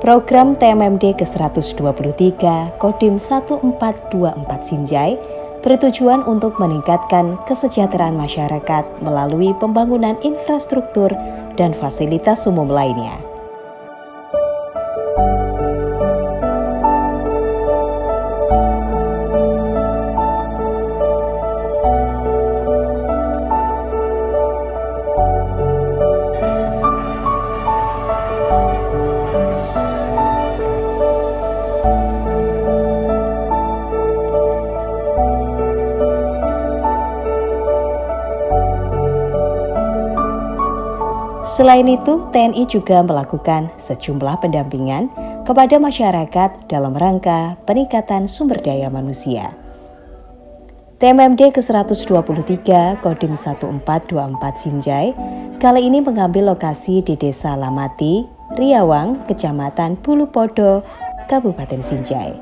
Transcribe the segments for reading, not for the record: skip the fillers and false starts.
Program TMMD ke-123 Kodim 1424 Sinjai bertujuan untuk meningkatkan kesejahteraan masyarakat melalui pembangunan infrastruktur dan fasilitas umum lainnya. Selain itu, TNI juga melakukan sejumlah pendampingan kepada masyarakat dalam rangka peningkatan sumber daya manusia. TMMD ke-123 Kodim 1424 Sinjai kali ini mengambil lokasi di Desa Lamati, Riawang, Kecamatan Bulupodo, Kabupaten Sinjai.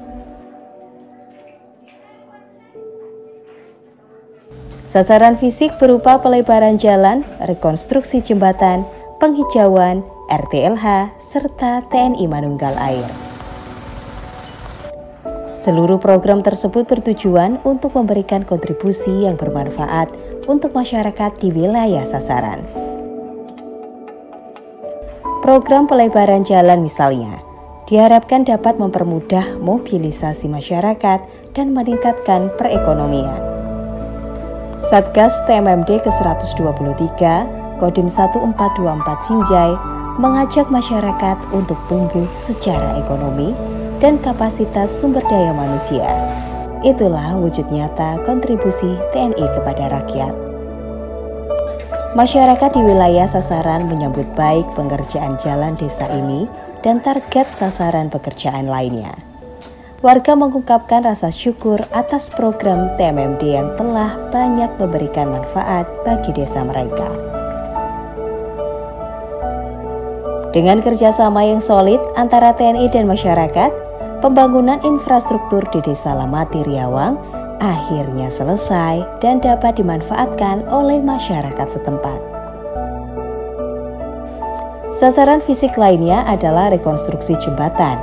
Sasaran fisik berupa pelebaran jalan, rekonstruksi jembatan, penghijauan, RTLH, serta TNI Manunggal Air. Seluruh program tersebut bertujuan untuk memberikan kontribusi yang bermanfaat untuk masyarakat di wilayah sasaran. Program pelebaran jalan misalnya, diharapkan dapat mempermudah mobilisasi masyarakat dan meningkatkan perekonomian. Satgas TMMD ke-123 Kodim 1424 Sinjai mengajak masyarakat untuk tumbuh secara ekonomi dan kapasitas sumber daya manusia. Itulah wujud nyata kontribusi TNI kepada rakyat. Masyarakat di wilayah sasaran menyambut baik pengerjaan jalan desa ini dan target sasaran pekerjaan lainnya. Warga mengungkapkan rasa syukur atas program TMMD yang telah banyak memberikan manfaat bagi desa mereka. Dengan kerjasama yang solid antara TNI dan masyarakat, pembangunan infrastruktur di Desa Lamati Riawang akhirnya selesai dan dapat dimanfaatkan oleh masyarakat setempat. Sasaran fisik lainnya adalah rekonstruksi jembatan.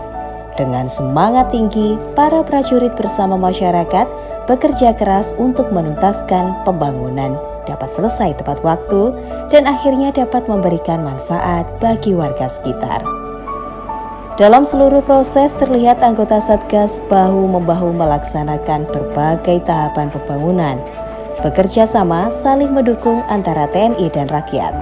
Dengan semangat tinggi, para prajurit bersama masyarakat bekerja keras untuk menuntaskan pembangunan dapat selesai tepat waktu dan akhirnya dapat memberikan manfaat bagi warga sekitar. Dalam seluruh proses terlihat anggota Satgas bahu-membahu melaksanakan berbagai tahapan pembangunan, bekerja sama saling mendukung antara TNI dan rakyat.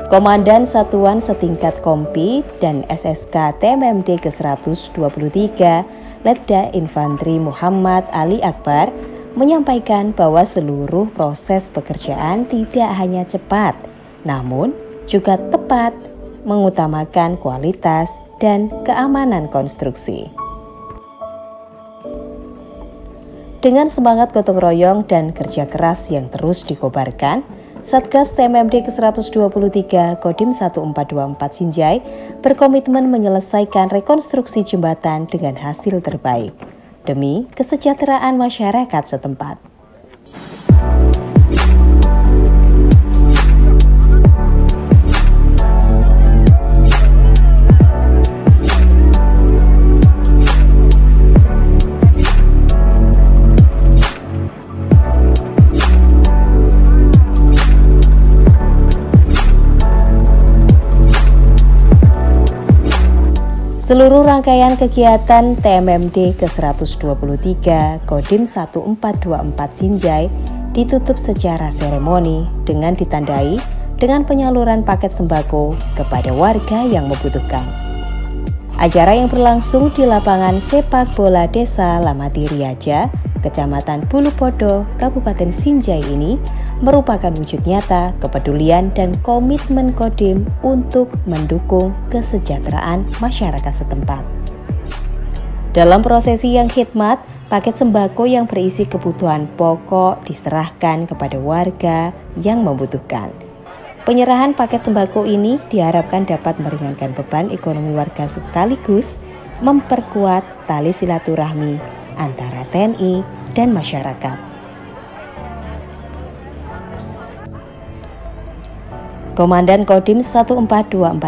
Komandan Satuan Setingkat Kompi dan SSK TMMD ke-123 Letda Infantri Muhammad Ali Akbar menyampaikan bahwa seluruh proses pekerjaan tidak hanya cepat, namun juga tepat, mengutamakan kualitas dan keamanan konstruksi. Dengan semangat gotong royong dan kerja keras yang terus dikobarkan, Satgas TMMD ke-123 Kodim 1424 Sinjai berkomitmen menyelesaikan rekonstruksi jembatan dengan hasil terbaik demi kesejahteraan masyarakat setempat. Seluruh rangkaian kegiatan TMMD ke-123 Kodim 1424 Sinjai ditutup secara seremoni dengan ditandai dengan penyaluran paket sembako kepada warga yang membutuhkan. Acara yang berlangsung di lapangan sepak bola Desa Lamati Riaja, Kecamatan Bulupodo, Kabupaten Sinjai ini merupakan wujud nyata kepedulian dan komitmen Kodim untuk mendukung kesejahteraan masyarakat setempat. Dalam prosesi yang khidmat, paket sembako yang berisi kebutuhan pokok diserahkan kepada warga yang membutuhkan. Penyerahan paket sembako ini diharapkan dapat meringankan beban ekonomi warga sekaligus memperkuat tali silaturahmi antara TNI dan masyarakat. Komandan Kodim 1424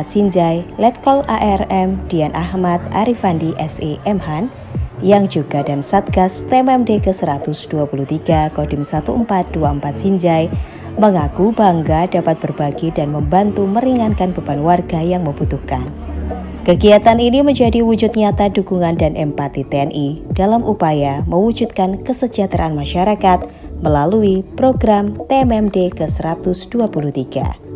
Sinjai, Letkol ARM Dian Ahmad Arifandi SE Mhan, yang juga dan Satgas TMMD ke-123 Kodim 1424 Sinjai mengaku bangga dapat berbagi dan membantu meringankan beban warga yang membutuhkan. Kegiatan ini menjadi wujud nyata dukungan dan empati TNI dalam upaya mewujudkan kesejahteraan masyarakat melalui program TMMD ke-123.